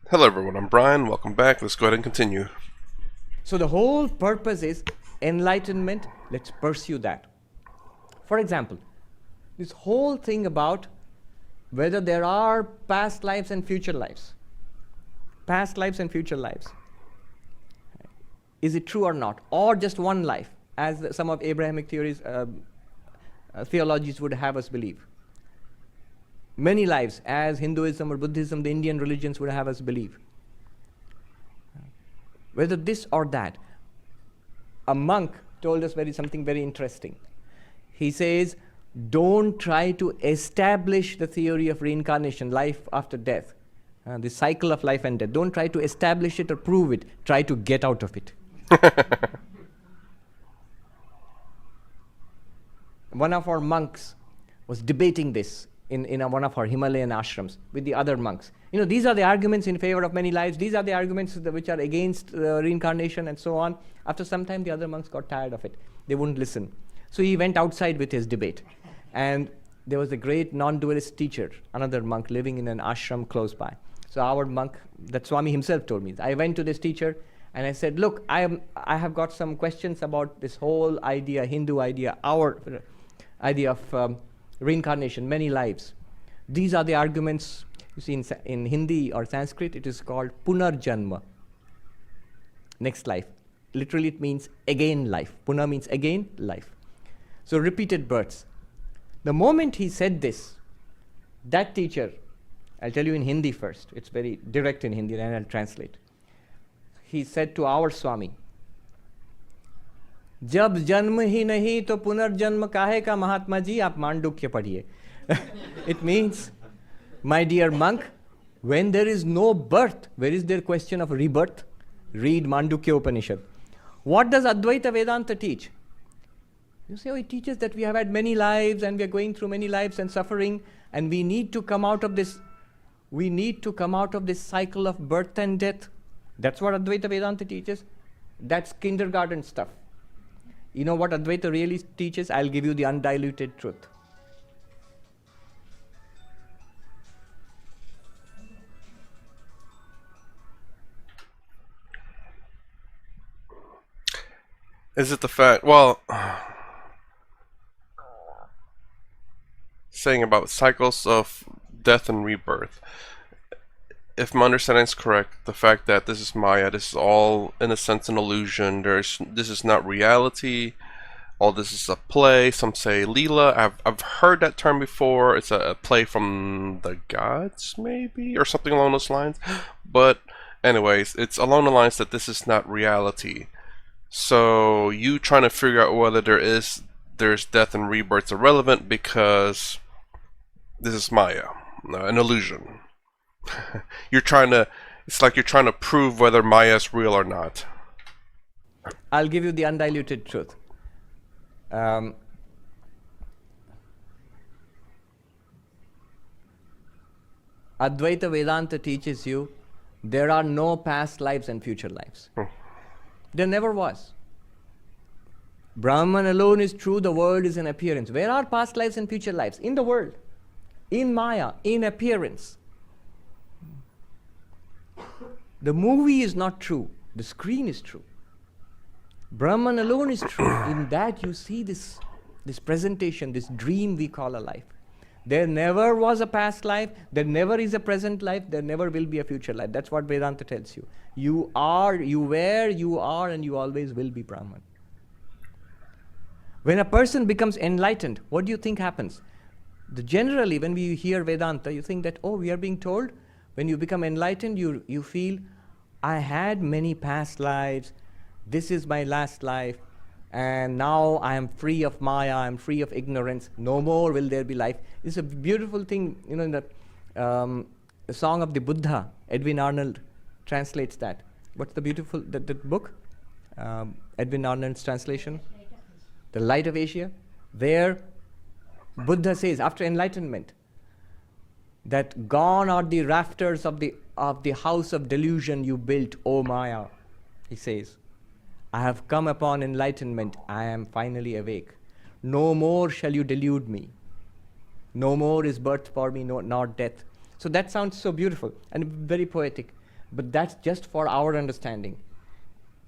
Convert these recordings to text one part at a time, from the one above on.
Hello everyone, I'm Brian. Welcome back. Let's go ahead and continue. So the whole purpose is enlightenment. Let's pursue that. For example, this whole thing about whether there are past lives and future lives. Past lives and future lives. Is it true or not? Or just one life, as some of Abrahamic theories, theologies would have us believe. Many lives, as Hinduism or Buddhism, the Indian religions would have us believe. Whether this or that. A monk told us something very interesting. He says, don't try to establish the theory of reincarnation, life after death, the cycle of life and death. Don't try to establish it or prove it. Try to get out of it. One of our monks was debating this in one of our Himalayan ashrams with the other monks. These are the arguments in favor of many lives. These are the arguments which are against reincarnation and so on. After some time, the other monks got tired of it. They wouldn't listen. So he went outside with his debate. And there was a great non-dualist teacher, another monk living in an ashram close by. So our monk, that Swami himself told me, I went to this teacher and I said, look, I have got some questions about this whole idea, Hindu idea, our idea of reincarnation, many lives. These are the arguments. You see, in Hindi or Sanskrit, it is called punarjanma, next life. Literally, it means again life. Puna means again life. So repeated births. The moment he said this, that teacher, I'll tell you in Hindi first. It's very direct in Hindi, and I'll translate. He said to our Swami, जब जन्म ही नहीं तो पुनर्जन्म काहे का महात्मा जी आप मांडुक्य पढ़िए. It means, my dear monk, when there is no birth, where is there question of rebirth? Read Mandukya Upanishad. What does Advaita Vedanta teach? You say, it teaches that we have had many lives and we are going through many lives and suffering, and we need to come out of this. We need to come out of this cycle of birth and death. That's what Advaita Vedanta teaches. That's kindergarten stuff. You know what Advaita really teaches? I'll give you the undiluted truth. Is it the fact, well, saying about cycles of death and rebirth. If my understanding is correct, the fact that this is Maya, this is all in a sense an illusion. This is not reality. All this is a play. Some say Leela. I've heard that term before. It's a play from the gods, maybe, or something along those lines. But anyways, it's along the lines that this is not reality. So you trying to figure out whether there's death and rebirth irrelevant because this is Maya, an illusion. It's like you're trying to prove whether Maya is real or not. I'll give you the undiluted truth. Advaita Vedanta teaches you there are no past lives and future lives. There never was. Brahman alone is true, the world is an appearance. Where are past lives and future lives? In the world, in Maya, in appearance. The movie is not true, the screen is true. Brahman alone is true. In that you see this presentation, this dream we call a life. There never was a past life, there never is a present life, there never will be a future life. That's what Vedanta tells you. You are, you were, you are, and you always will be Brahman. When a person becomes enlightened, what do you think happens? Generally, when we hear Vedanta, you think that, we are being told, when you become enlightened, you feel, I had many past lives, this is my last life, and now I am free of Maya, I am free of ignorance, no more will there be life. It's a beautiful thing, in the Song of the Buddha, Edwin Arnold translates that. What's the beautiful, that book? Edwin Arnold's translation? The Light of Asia. There, Buddha says, after enlightenment, that gone are the rafters of the house of delusion you built, O Maya. He says, I have come upon enlightenment, I am finally awake. No more shall you delude me. No more is birth for me, nor death. So that sounds so beautiful and very poetic. But that's just for our understanding.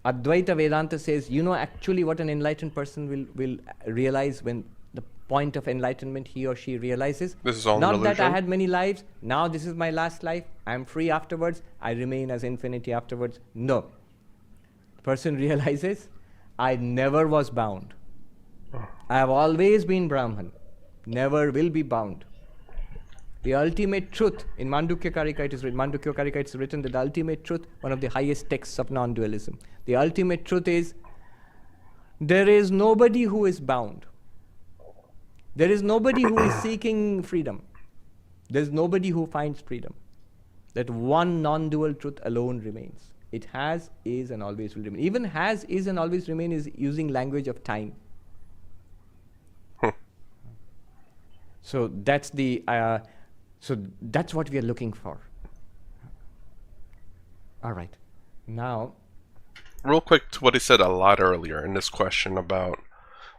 Advaita Vedanta says, you know actually what an enlightened person will realize when the point of enlightenment he or she realizes. This is all an Not that I illusion? had many lives, now this is my last life, I am free afterwards, I remain as infinity afterwards. No. The person realizes, I never was bound. I have always been Brahman, never will be bound. The ultimate truth, in Mandukya Karika it is written, that the ultimate truth, one of the highest texts of non-dualism, the ultimate truth is, there is nobody who is bound. There is nobody who is seeking freedom. There is nobody who finds freedom. That one non-dual truth alone remains. It has, is, and always will remain. Even has, is, and always remain is using language of time. So that's the... So that's what we are looking for. All right. Now, Real quick to what he said a lot earlier in this question about,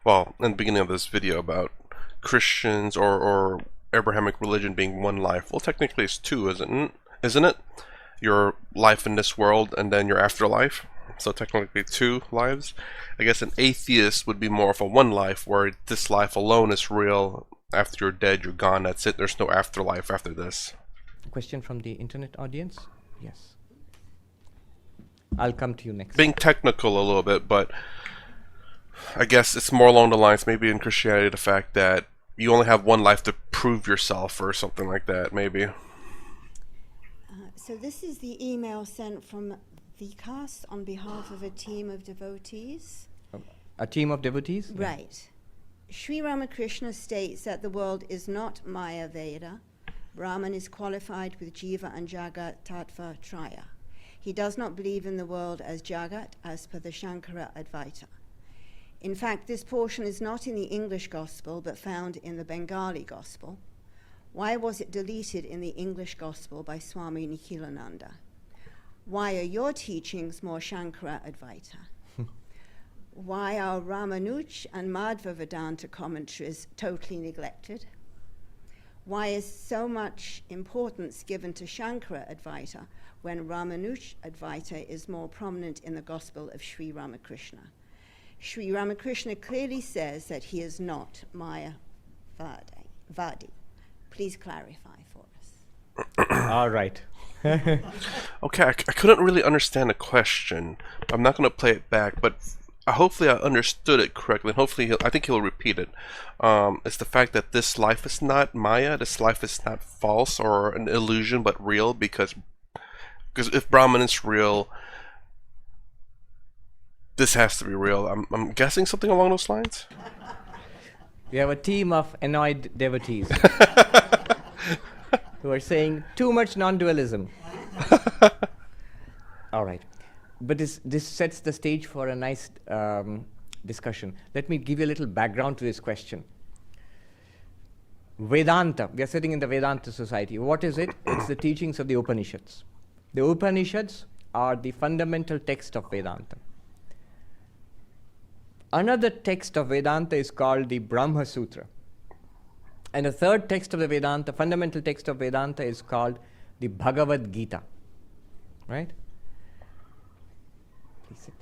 well, in the beginning of this video about Christians or Abrahamic religion being one life. Well, technically it's two, isn't it? Your life in this world and then your afterlife. So technically two lives. I guess an atheist would be more of a one life, where this life alone is real. After you're dead, you're gone, that's it. There's no afterlife after this. question from the internet audience? Yes. I'll come to you next. Being technical a little bit, but I guess it's more along the lines, maybe in Christianity, the fact that you only have one life to prove yourself or something like that, maybe. So this is the email sent from Vikas on behalf of a team of devotees. A team of devotees? Right. Sri Ramakrishna states that the world is not Maya Veda. Brahman is qualified with Jiva and Jagat Tattva Traya. He does not believe in the world as Jagat as per the Shankara Advaita. In fact, this portion is not in the English Gospel but found in the Bengali Gospel. Why was it deleted in the English Gospel by Swami Nikhilananda? Why are your teachings more Shankara Advaita? Why are Ramanuj and Madhva Vedanta commentaries totally neglected? Why is so much importance given to Shankara Advaita when Ramanuj Advaita is more prominent in the Gospel of Sri Ramakrishna? Sri Ramakrishna clearly says that he is not Maya Vadi. Please clarify for us. All right. Okay, I couldn't really understand the question. I'm not going to play it back, but hopefully I understood it correctly. Hopefully, I think he'll repeat it. It's the fact that this life is not Maya, this life is not false or an illusion, but real, because if Brahman is real, this has to be real. I'm guessing something along those lines? We have a team of annoyed devotees who are saying too much non-dualism. All right. But this sets the stage for a nice discussion. Let me give you a little background to this question. Vedanta, we are sitting in the Vedanta society. What is it? It's the teachings of the Upanishads. The Upanishads are the fundamental text of Vedanta. Another text of Vedanta is called the Brahma Sutra. And the third text of the Vedanta, fundamental text of Vedanta, is called the Bhagavad Gita. Right? Please sit.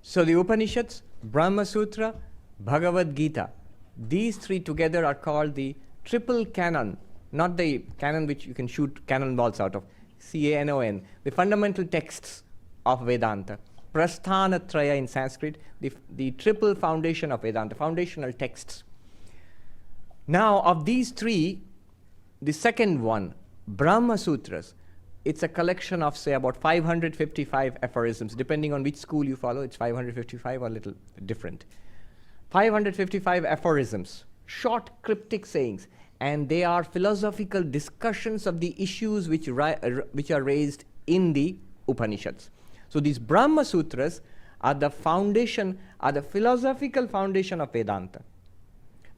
So the Upanishads, Brahma Sutra, Bhagavad Gita, these three together are called the triple canon, not the canon which you can shoot cannonballs out of, C-A-N-O-N, the fundamental texts of Vedanta. Prasthanatraya in Sanskrit, the triple foundation of Vedanta, foundational texts. Now, of these three, the second one, Brahma Sutras, it's a collection of, say, about 555 aphorisms. Depending on which school you follow, it's 555 or a little different. 555 aphorisms, short cryptic sayings, and they are philosophical discussions of the issues which are raised in the Upanishads. So these Brahma Sutras are the foundation, are the philosophical foundation of Vedanta.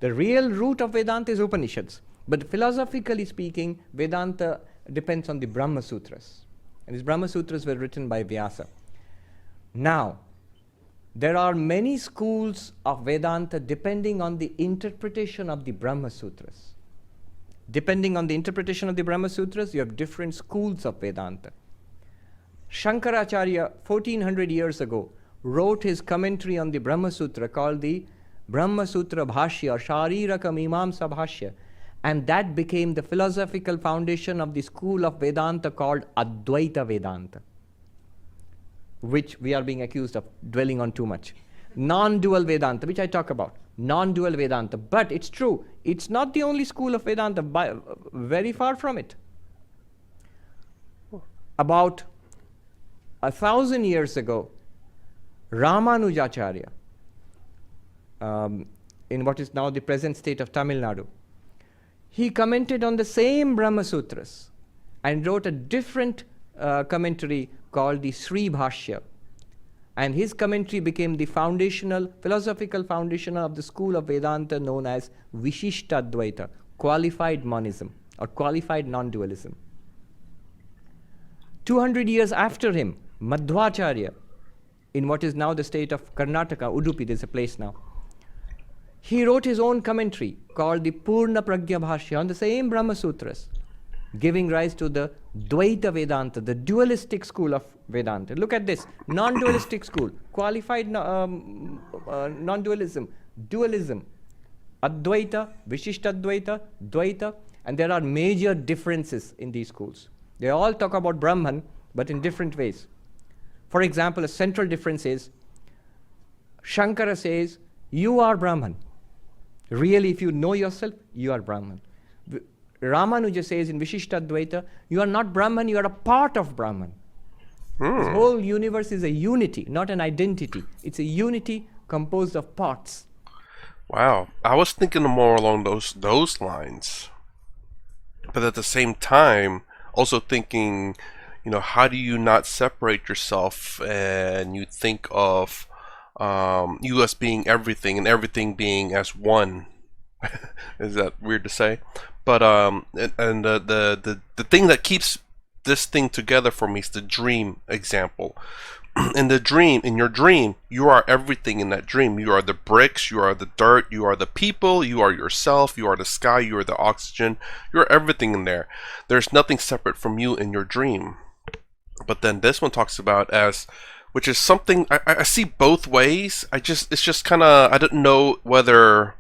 The real root of Vedanta is Upanishads. But philosophically speaking, Vedanta depends on the Brahma Sutras. And these Brahma Sutras were written by Vyasa. Now, there are many schools of Vedanta depending on the interpretation of the Brahma Sutras. Depending on the interpretation of the Brahma Sutras, you have different schools of Vedanta. Shankaracharya, 1400 years ago, wrote his commentary on the Brahma Sutra called the Brahma Sutra Bhashya or Shariraka Mimamsa Bhashya, and that became the philosophical foundation of the school of Vedanta called Advaita Vedanta, which we are being accused of dwelling on too much. Non-dual Vedanta, which I talk about, non-dual Vedanta. But it's true, it's not the only school of Vedanta, very far from it. About 1,000 years ago, Ramanujacharya, in what is now the present state of Tamil Nadu, he commented on the same Brahma Sutras and wrote a different commentary called the Sri Bhashya. And his commentary became the philosophical foundation of the school of Vedanta known as Vishishtadvaita, qualified monism or qualified non-dualism. 200 years after him, Madhvacharya, in what is now the state of Karnataka, Udupi, there's a place now, he wrote his own commentary called the Purna Pragya Bhashya on the same Brahma Sutras, giving rise to the Dvaita Vedanta, the dualistic school of Vedanta. Look at this, non-dualistic school, qualified non-dualism, dualism, Advaita, Vishishtadvaita, Dvaita, and there are major differences in these schools. They all talk about Brahman, but in different ways. For example, a central difference is, Shankara says, you are Brahman. Really, if you know yourself, you are Brahman. Ramanuja says in Vishishtadvaita, you are not Brahman, you are a part of Brahman. This whole universe is a unity, not an identity. It's a unity composed of parts. Wow, I was thinking more along those lines, but at the same time, also thinking, how do you not separate yourself and you think of you as being everything and everything being as one? Is that weird to say? But and the thing that keeps this thing together for me is the dream example. In your dream, you are everything in that dream. You are the bricks, you are the dirt, you are the people, you are yourself, you are the sky, you are the oxygen, you are everything in there. There's nothing separate from you in your dream. But then this one talks about as, which is something I see both ways. It's just kind of, I don't know whether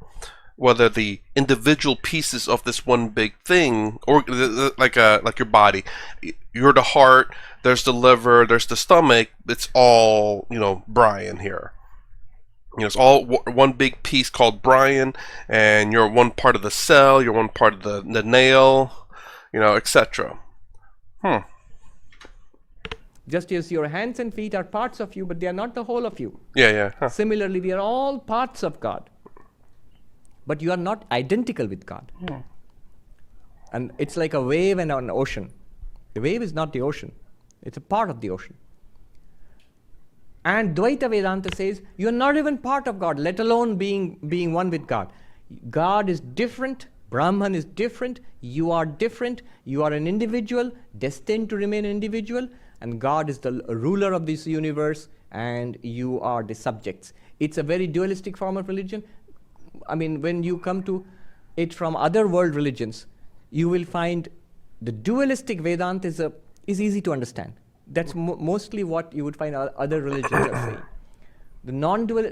the individual pieces of this one big thing, or like your body, you're the heart, there's the liver, there's the stomach, it's all, Brian here. It's all one big piece called Brian, and you're one part of the cell, you're one part of the nail, etc. Just as your hands and feet are parts of you, but they are not the whole of you. Yeah. Huh. Similarly, we are all parts of God. But you are not identical with God. And it's like a wave and an ocean. The wave is not the ocean. It's a part of the ocean. And Dvaita Vedanta says, you are not even part of God, let alone being one with God. God is different. Brahman is different. You are different. You are an individual, destined to remain an individual. And God is the ruler of this universe, and you are the subjects. It's a very dualistic form of religion. I mean, when you come to it from other world religions, you will find the dualistic Vedanta is easy to understand. That's mostly what you would find other religions are saying.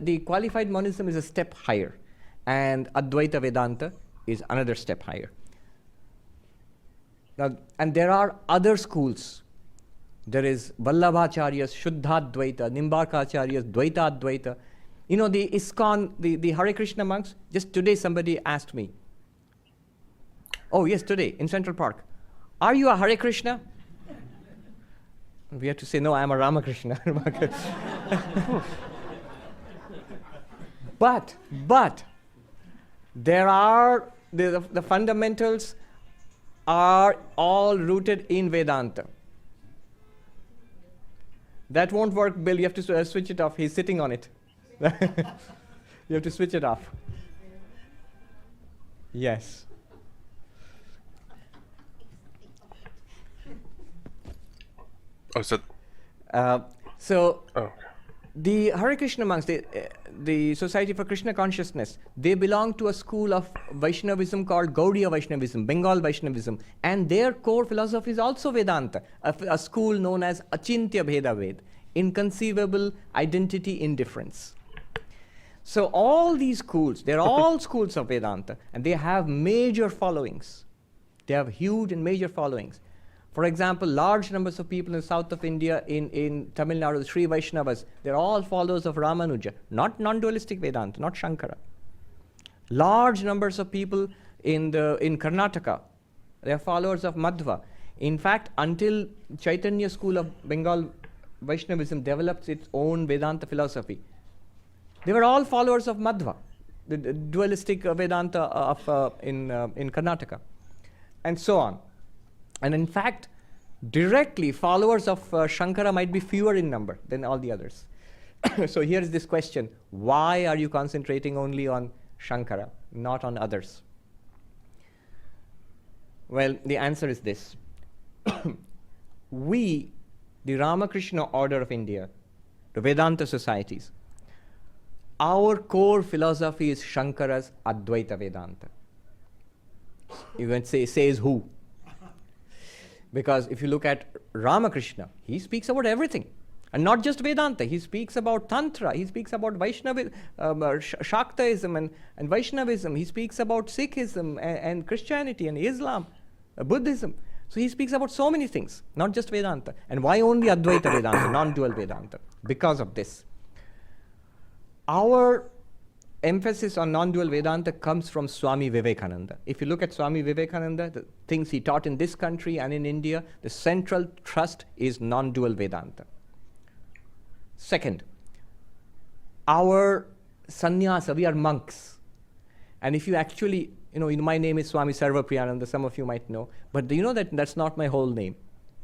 The qualified monism is a step higher, and Advaita Vedanta is another step higher. Now, and there are other schools. There is Vallabhacharya's Shuddhadvaita, Nimbarkacharya's Dvaita-Advaita. The ISKCON, the Hare Krishna monks, just today somebody asked me, oh yes, today in Central Park, are you a Hare Krishna? We have to say, no, I am a Ramakrishna. But there are, the fundamentals are all rooted in Vedanta. That won't work, Bill. You have to switch it off. He's sitting on it. You have to switch it off. Yes. Oh, so. The Hare Krishna monks, the Society for Krishna Consciousness, they belong to a school of Vaishnavism called Gaudiya Vaishnavism, Bengal Vaishnavism, and their core philosophy is also Vedanta, a school known as Achintya Bheda Ved, inconceivable identity indifference. So all these schools, they're all schools of Vedanta, and they have major followings. They have huge and major followings. For example, large numbers of people in the south of India, in Tamil Nadu, the Sri Vaishnavas, they're all followers of Ramanuja, not non-dualistic Vedanta, not Shankara. Large numbers of people in Karnataka, they're followers of Madhva. In fact, until Chaitanya school of Bengal Vaishnavism develops its own Vedanta philosophy, they were all followers of Madhva, the dualistic Vedanta in Karnataka, and so on. And in fact, directly followers of Shankara might be fewer in number than all the others. So here is this question: why are you concentrating only on Shankara, not on others? Well, the answer is this. We, the Ramakrishna Order of India, the Vedanta societies, our core philosophy is Shankara's Advaita Vedanta. You can say, says who? Because if you look at Ramakrishna, he speaks about everything. And not just Vedanta, he speaks about Tantra, he speaks about Vaishnavism, Shaktaism and Vaishnavism, he speaks about Sikhism and Christianity and Islam, Buddhism. So he speaks about so many things, not just Vedanta. And why only Advaita Vedanta, non-dual Vedanta? Because of this. Our emphasis on non-dual Vedanta comes from Swami Vivekananda. If you look at Swami Vivekananda, the things he taught in this country and in India, the central thrust is non-dual Vedanta. Second, our sannyasa, we are monks. And if you actually, my name is Swami Sarvapriyananda, some of you might know, but do you know that that's not my whole name?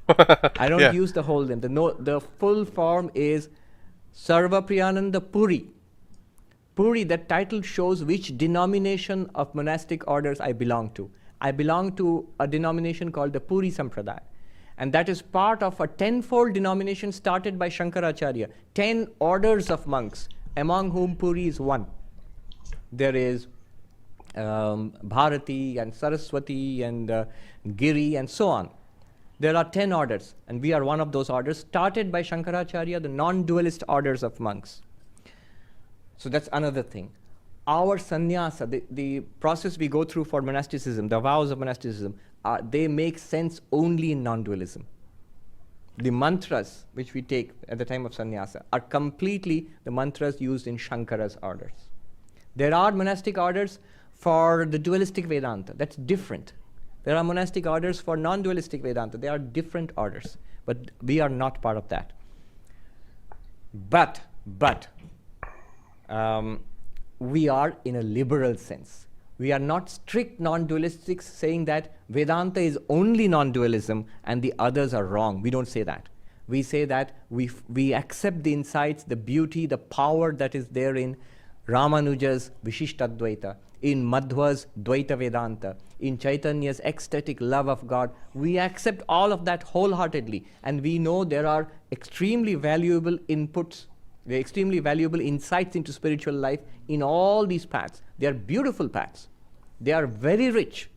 I don't use the whole name. The full form is Sarvapriyananda Puri. Puri, that title shows which denomination of monastic orders I belong to. I belong to a denomination called the Puri Sampradaya. And that is part of a 10-fold denomination started by Shankaracharya. 10 orders of monks, among whom Puri is one. There is Bharati and Saraswati and Giri and so on. There are 10 orders, and we are one of those orders, started by Shankaracharya, the non-dualist orders of monks. So that's another thing. Our sannyasa, the process we go through for monasticism, the vows of monasticism, they make sense only in non-dualism. The mantras which we take at the time of sannyasa are completely the mantras used in Shankara's orders. There are monastic orders for the dualistic Vedanta. That's different. There are monastic orders for non-dualistic Vedanta. They are different orders. But we are not part of that. But we are in a liberal sense. We are not strict non-dualistics saying that Vedanta is only non-dualism and the others are wrong. We don't say that. We say that we accept the insights, the beauty, the power that is there in Ramanuja's Vishishtadvaita, in Madhva's Dvaita Vedanta, in Chaitanya's ecstatic love of God. We accept all of that wholeheartedly, and we know there are extremely valuable inputs, the extremely valuable insights into spiritual life in all these paths. They are beautiful paths. They are very rich.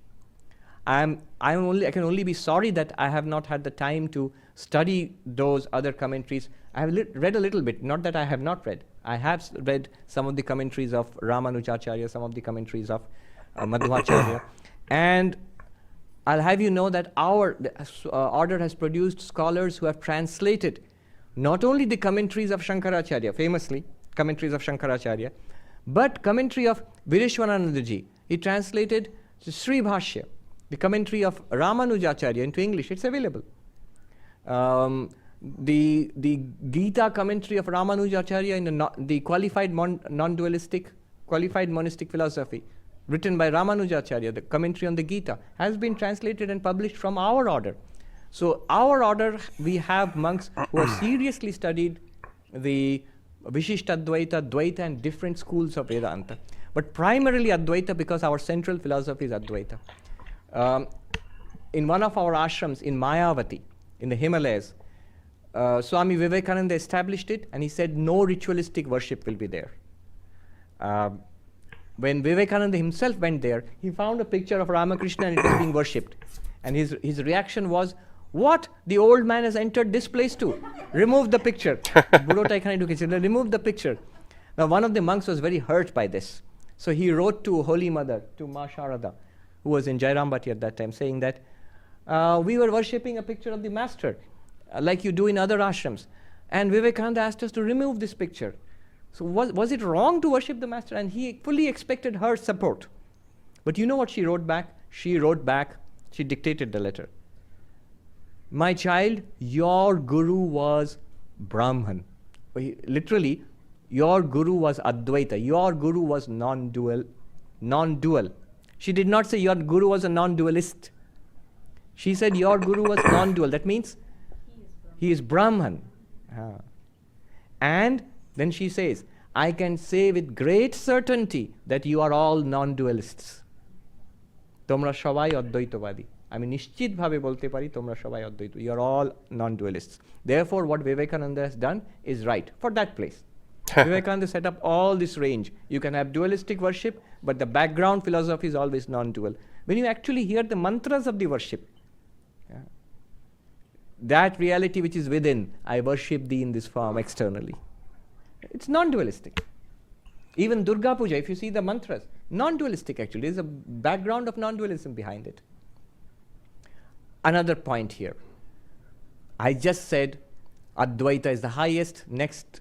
I can only be sorry that I have not had the time to study those other commentaries. I have read a little bit, not that I have not read. I have read some of the commentaries of Ramanujacharya, some of the commentaries of Madhvacharya. And I'll have you know that our order has produced scholars who have translated not only the commentaries of Shankaracharya, famously commentaries of Shankaracharya, but commentary of Vireshwaranandaji. He translated Sri Bhashya, the commentary of Ramanujacharya into English. It's available. The Gita commentary of Ramanujacharya in the qualified non-dualistic, qualified monistic philosophy, written by Ramanujacharya, the commentary on the Gita, has been translated and published from our order. So our order, we have monks who have seriously studied the Vishishtadvaita, Dvaita and different schools of Vedanta. But primarily Advaita, because our central philosophy is Advaita. In one of our ashrams in Mayavati, in the Himalayas, Swami Vivekananda established it, and he said no ritualistic worship will be there. When Vivekananda himself went there, he found a picture of Ramakrishna and it was being worshipped. And his reaction was, what? The old man has entered this place too. Remove the picture. Remove the picture. Now one of the monks was very hurt by this. So he wrote to Holy Mother, to Ma Sharada, who was in Jairambati at that time, saying that, we were worshipping a picture of the master, like you do in other ashrams. And Vivekananda asked us to remove this picture. So was it wrong to worship the master? And he fully expected her support. But you know what she wrote back? She dictated the letter. My child, your guru was Brahman. Literally, your guru was Advaita. Your guru was non-dual. She did not say your guru was a non-dualist. She said your guru was non-dual. That means he is Brahman. And then she says, I can say with great certainty that you are all non-dualists. Tomra shabai advaitavadi. আমি নিশ্চিতভাবে বলতে পারি তোমরা সবাই অদ্বৈত. You are all non-dualists. Therefore, what Vivekananda has done is right for that place. Vivekananda set up all this range. You can have dualistic worship, but the background philosophy is always non-dual. When you actually hear the mantras of the worship, that reality which is within, I worship thee in this form externally. It's non-dualistic. Even Durga Puja, if you see the mantras, non-dualistic actually. There's a background of non-dualism behind it. Another point here. I just said Advaita is the highest, next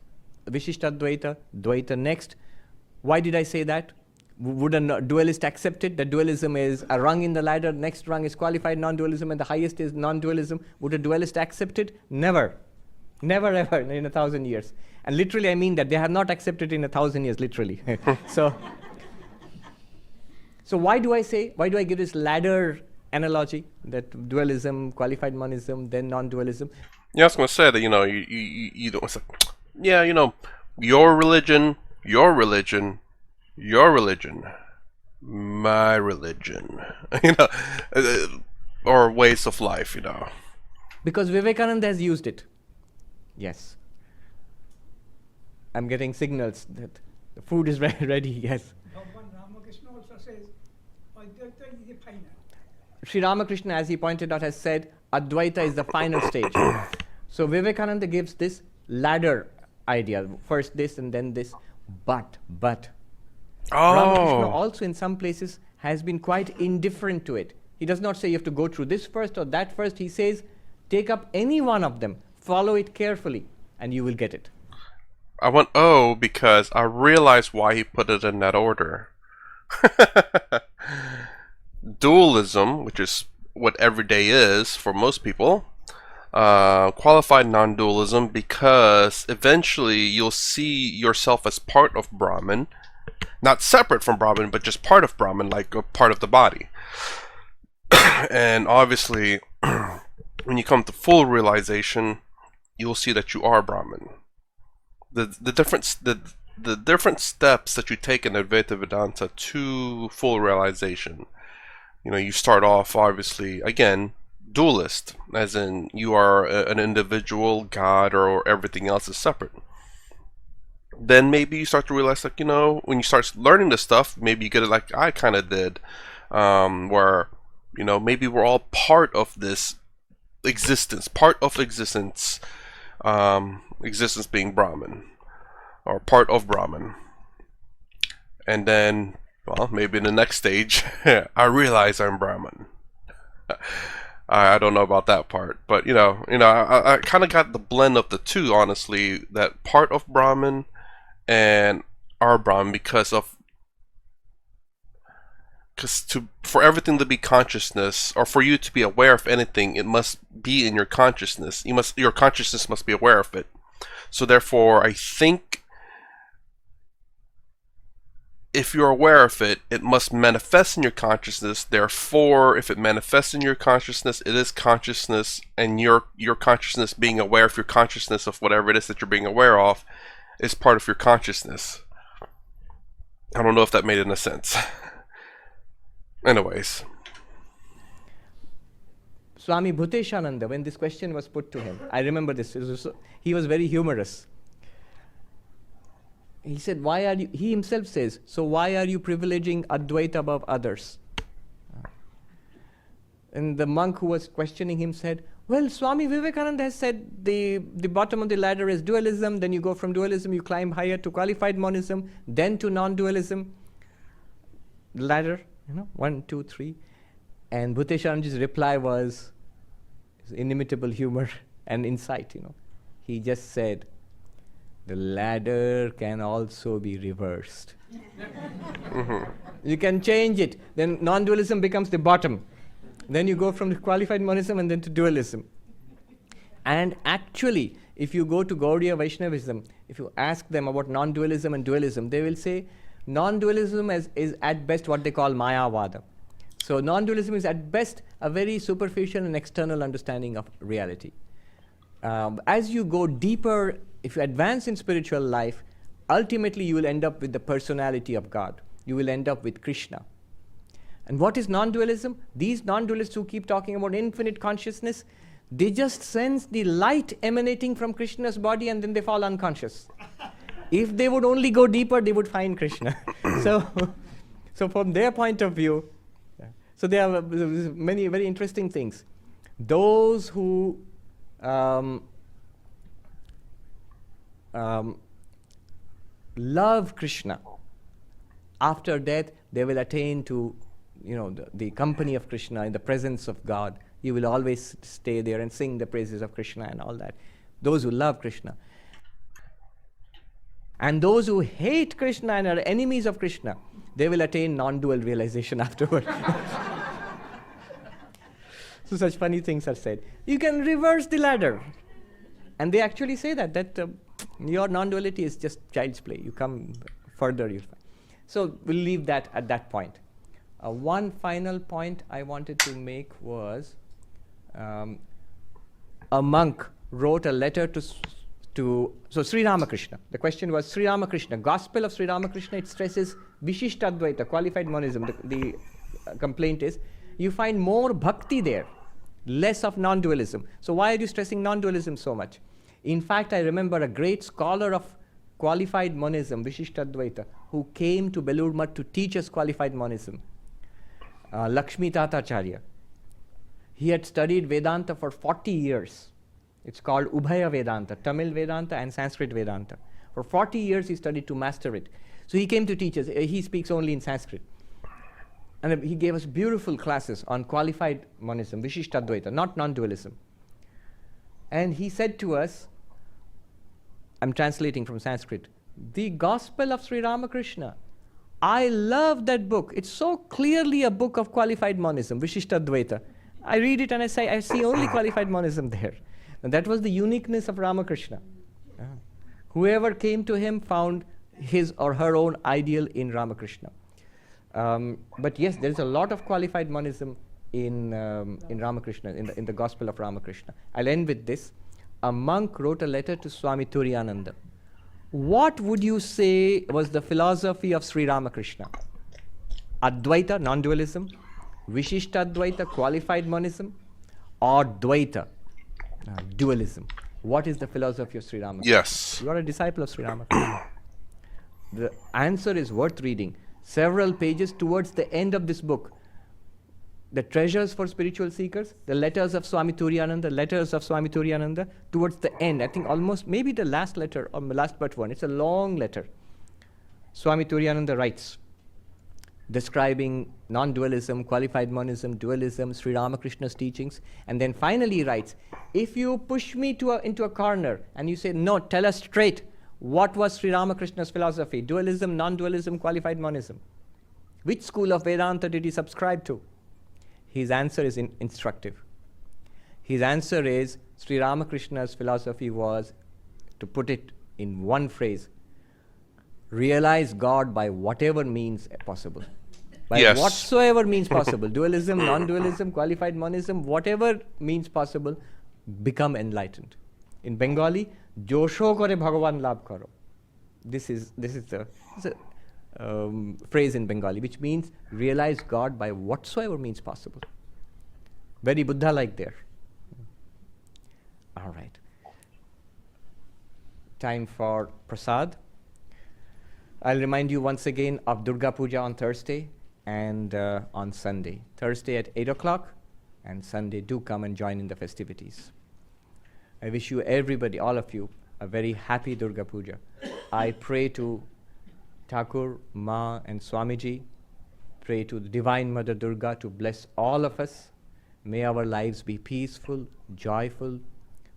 Vishishtadvaita, Dvaita next. Why did I say that? Would a dualist accept it? That dualism is a rung in the ladder, next rung is qualified non-dualism, and the highest is non-dualism. Would a dualist accept it? Never. Never ever in 1,000 years. And literally I mean that they have not accepted it in 1,000 years, literally. So why do I give this ladder analogy, that dualism, qualified monism, then non-dualism? Yeah, I was going to say that, you don't say, yeah, your religion, my religion, or ways of life, Because Vivekananda has used it. Yes. I'm getting signals that the food is ready, yes. Bhagavan Ramakrishna also says, Advaita is the final. Sri Ramakrishna, as he pointed out, has said, Advaita is the final stage. So Vivekananda gives this ladder idea. First this and then this. But Ramakrishna also in some places has been quite indifferent to it. He does not say you have to go through this first or that first. He says, take up any one of them, follow it carefully, and you will get it. I went because I realized why he put it in that order. Dualism, which is what everyday is for most people, qualified non-dualism, because eventually you'll see yourself as part of Brahman, not separate from Brahman, but just part of Brahman, like a part of the body. And obviously, when you come to full realization, you'll see that you are Brahman. The different steps that you take in Advaita Vedanta to full realization. You start off, obviously, again, dualist, as in you are an individual, God, or everything else is separate. Then maybe you start to realize, like, when you start learning this stuff, maybe you get it like I kind of did, where, maybe we're all part of this existence, existence being Brahman, or part of Brahman. And then, well, maybe in the next stage, I realize I'm Brahman. I don't know about that part, but I kind of got the blend of the two, honestly, that part of Brahman and our Brahman, because for everything to be consciousness, or for you to be aware of anything, it must be in your consciousness. Your consciousness must be aware of it. So therefore, I think if you're aware of it, it must manifest in your consciousness. Therefore, if it manifests in your consciousness, it is consciousness, and your consciousness being aware of your consciousness of whatever it is that you're being aware of is part of your consciousness. I don't know if that made any sense. Anyways. Swami Bhuteshananda, when this question was put to him, I remember this, he was very humorous. he said, why are you, he himself says, so why are you privileging Advaita above others? And the monk who was questioning him said, well, Swami Vivekananda has said the bottom of the ladder is dualism, then you go from dualism, you climb higher to qualified monism, then to non-dualism. Ladder, 1, 2, 3. And Bhuteswaranji's reply was his inimitable humor and insight, He just said, the ladder can also be reversed. You can change it. Then non-dualism becomes the bottom. Then you go from the qualified monism and then to dualism. And actually, if you go to Gaudiya Vaishnavism, if you ask them about non-dualism and dualism, they will say non-dualism is at best what they call Mayavada. So non-dualism is at best a very superficial and external understanding of reality. As you go deeper, if you advance in spiritual life, ultimately you will end up with the personality of God. You will end up with Krishna. And what is non-dualism? These non-dualists who keep talking about infinite consciousness, they just sense the light emanating from Krishna's body and then they fall unconscious. If they would only go deeper, they would find Krishna. So from their point of view, so there are many very interesting things. Those who love Krishna, after death they will attain to the company of Krishna, in the presence of God. You will always stay there and sing the praises of Krishna and all that. Those who love Krishna. And those who hate Krishna and are enemies of Krishna, they will attain non-dual realization afterward. So such funny things are said. You can reverse the ladder. And they actually say that your non-duality is just child's play. You come further, you'll find. So we'll leave that at that point. One final point I wanted to make was a monk wrote a letter to Sri Ramakrishna. The question was Sri Ramakrishna, Gospel of Sri Ramakrishna, it stresses Vishishtadvaita, qualified monism. The complaint is you find more bhakti there, less of non-dualism. So why are you stressing non-dualism so much? In fact, I remember a great scholar of qualified monism, Vishishtadvaita, who came to Belur Math to teach us qualified monism. Lakshmi Tatacharya. He had studied Vedanta for 40 years. It's called Ubhaya Vedanta, Tamil Vedanta and Sanskrit Vedanta. For 40 years he studied to master it. So he came to teach us. He speaks only in Sanskrit. And he gave us beautiful classes on qualified monism, Vishishtadvaita, not non-dualism. And he said to us, I'm translating from Sanskrit, the Gospel of Sri Ramakrishna, I love that book. It's so clearly a book of qualified monism, Vishishtadvaita. I read it and I say, I see only qualified monism there. And that was the uniqueness of Ramakrishna. Whoever came to him found his or her own ideal in Ramakrishna. But yes, there is a lot of qualified monism in Ramakrishna, in the Gospel of Ramakrishna. I'll end with this. A monk wrote a letter to Swami Turiyananda. What would you say was the philosophy of Sri Ramakrishna? Advaita, non-dualism, Vishishtadvaita, qualified monism, or Dvaita, dualism? What is the philosophy of Sri Ramakrishna? Yes. You are a disciple of Sri Ramakrishna. The answer is worth reading. Several pages towards the end of this book. The Treasures for Spiritual Seekers, the letters of Swami Turiyananda, towards the end, I think almost maybe the last letter, or the last but one, it's a long letter. Swami Turiyananda writes, describing non-dualism, qualified monism, dualism, Sri Ramakrishna's teachings, and then finally writes, if you push me into a corner and you say, no, tell us straight, what was Sri Ramakrishna's philosophy? Dualism, non-dualism, qualified monism? Which school of Vedanta did he subscribe to? His answer is instructive. His answer is, Sri Ramakrishna's philosophy was, to put it in one phrase, realize God by whatever means possible. By whatsoever means possible. Dualism, non-dualism, qualified monism, whatever means possible, become enlightened. In Bengali, Josho kore Bhagavan labh karo. This is the phrase in Bengali, which means realize God by whatsoever means possible. Very Buddha-like there. All right. Time for prasad. I'll remind you once again of Durga Puja on Thursday and on Sunday. Thursday at 8 o'clock and Sunday, do come and join in the festivities. I wish you, everybody, all of you, a very happy Durga Puja. I pray to Thakur, Ma and Swamiji, pray to the Divine Mother Durga to bless all of us. May our lives be peaceful, joyful.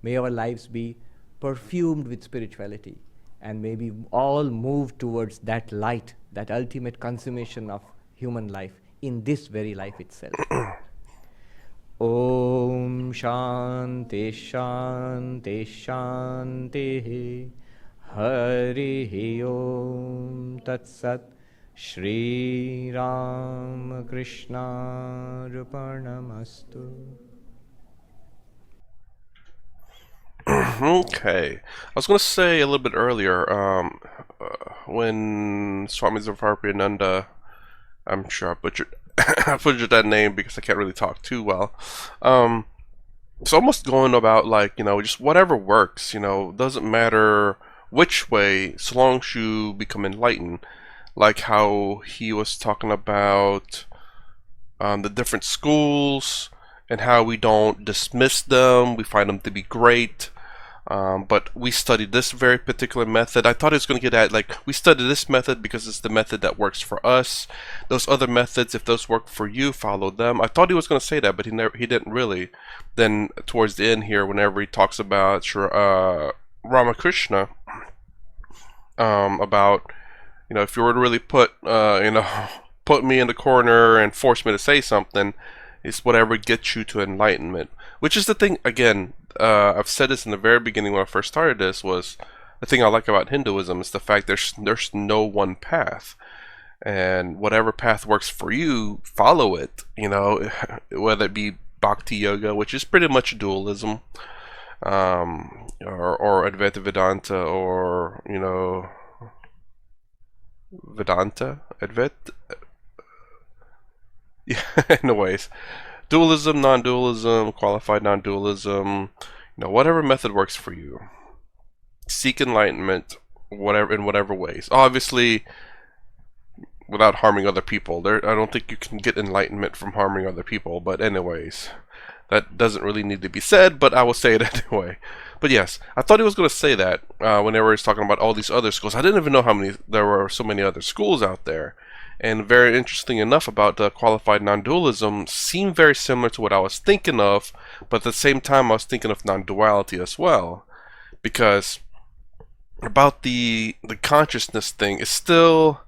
May our lives be perfumed with spirituality. And may we all move towards that light, that ultimate consummation of human life in this very life itself. Om Shanti Shanti Shanti Hari Om Tat Sat Shri Ram Krishna Arpanamastu. Okay. I was going to say a little bit earlier, when Swami Zavarpiananda, I'm sure I butchered, I butchered that name because I can't really talk too well. It's almost going about like, just whatever works, doesn't matter which way, so long as you become enlightened. Like how he was talking about the different schools and how we don't dismiss them, we find them to be great. But we studied this very particular method. I thought he was going to get at, like, we studied this method because it's the method that works for us. Those other methods, if those work for you, follow them. I thought he was going to say that, but he didn't really. Then towards the end here, whenever he talks about Ramakrishna, about, if you were to really put me in the corner and force me to say something, it's whatever gets you to enlightenment. Which is the thing, again, I've said this in the very beginning when I first started this, was the thing I like about Hinduism is the fact there's no one path. And whatever path works for you, follow it. Whether it be Bhakti Yoga, which is pretty much dualism, or Advaita Vedanta, or, Vedanta? Yeah, anyways. Dualism, non-dualism, qualified non-dualism, whatever method works for you. Seek enlightenment, in whatever ways. Obviously, without harming other people. I don't think you can get enlightenment from harming other people, but anyways. That doesn't really need to be said, but I will say it anyway. But yes, I thought he was going to say that whenever he was talking about all these other schools. I didn't even know there were so many other schools out there. And very interesting enough about the qualified non-dualism seemed very similar to what I was thinking of, but at the same time I was thinking of non-duality as well. Because about the consciousness thing is still,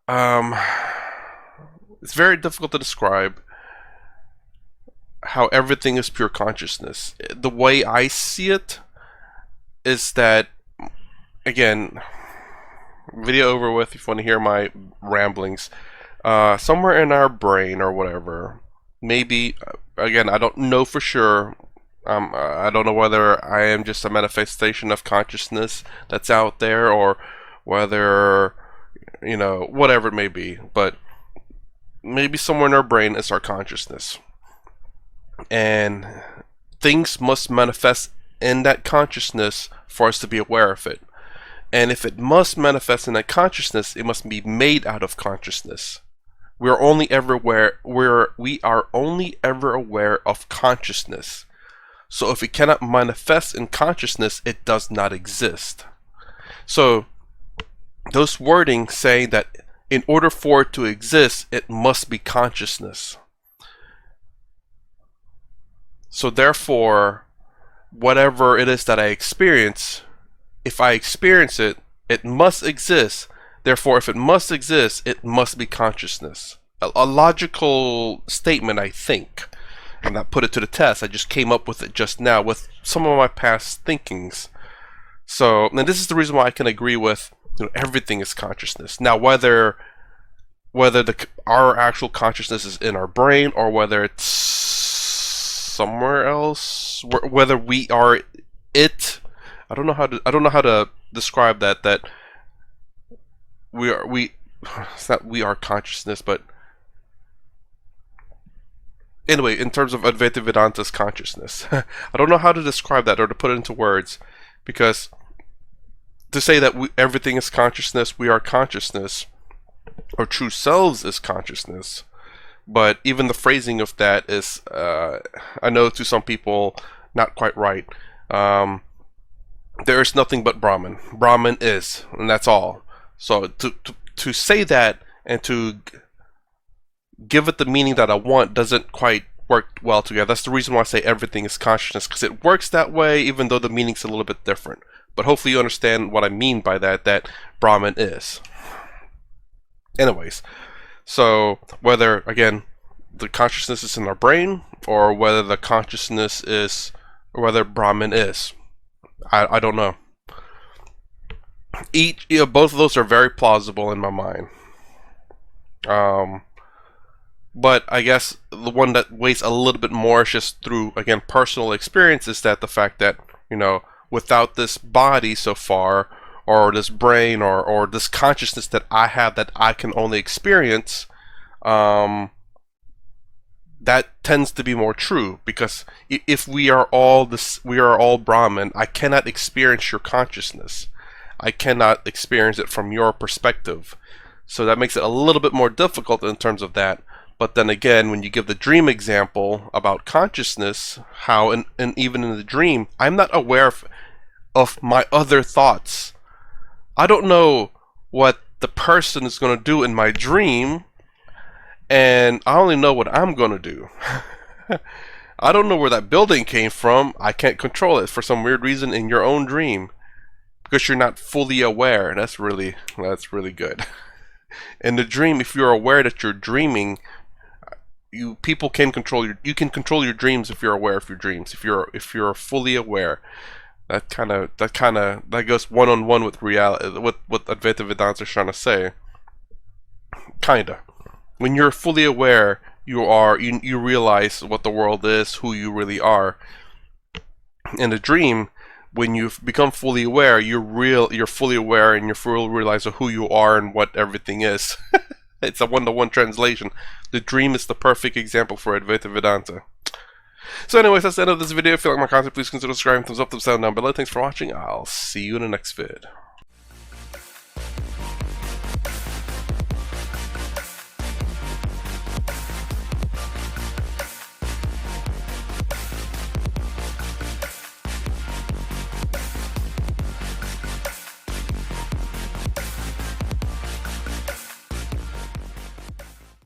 it's very difficult to describe how everything is pure consciousness. The way I see it is that, again, video over with if you want to hear my ramblings, somewhere in our brain or whatever, maybe, again, I don't know for sure, I don't know whether I am just a manifestation of consciousness that's out there, or whether, whatever it may be, but maybe somewhere in our brain is our consciousness, and things must manifest in that consciousness for us to be aware of it. And if it must manifest in that consciousness, it must be made out of consciousness. We are only ever aware of consciousness. So if it cannot manifest in consciousness, it does not exist. So those wordings say that in order for it to exist, it must be consciousness. So therefore, whatever it is that I experience, if I experience it, it must exist. Therefore, if it must exist, it must be consciousness. A logical statement, I think. I'm not put it to the test. I just came up with it just now with some of my past thinkings. So, and this is the reason why I can agree with, everything is consciousness. Now, whether our actual consciousness is in our brain or whether it's somewhere else, whether we are it. I don't know how to describe that it's not we are consciousness, but anyway, in terms of Advaita Vedanta's consciousness, I don't know how to describe that or to put it into words, because to say that everything is consciousness, we are consciousness, or true selves is consciousness. But even the phrasing of that is, I know to some people, not quite right. There is nothing but Brahman. Brahman is, and that's all. So to say that and to give it the meaning that I want doesn't quite work well together. That's the reason why I say everything is consciousness, because it works that way even though the meaning's a little bit different. But hopefully you understand what I mean by that, that Brahman is. Anyways, so whether, again, the consciousness is in our brain, or whether the consciousness is, or whether Brahman is, I don't know. Both of those are very plausible in my mind. But I guess the one that weighs a little bit more is just through, again, personal experience, is that the fact that, you know, without this body so far, or this brain, or this consciousness that I have that I can only experience, that tends to be more true, because if we are all Brahman, I cannot experience your consciousness. I cannot experience it from your perspective. So that makes it a little bit more difficult in terms of that. But then again, when you give the dream example about consciousness, how and even in the dream, I'm not aware of my other thoughts. I don't know what the person is going to do in my dream, and I only know what I'm going to do. I don't know where that building came from. I can't control it for some weird reason in your own dream, because you're not fully aware. That's really good. In the dream, if you're aware that you're dreaming, you can control your dreams if you're aware of your dreams. If you're fully aware, that goes one-on-one with reality, what Advaita Vedanta is trying to say. Kinda. When you're fully aware, you realize what the world is, who you really are. In a dream, when you become fully aware, you're fully aware, and you fully realize of who you are and what everything is. It's a one-to-one translation. The dream is the perfect example for Advaita Vedanta. So anyways, that's the end of this video. If you like my content, please consider subscribing, thumbs up, thumbs down below. Thanks for watching. I'll see you in the next vid.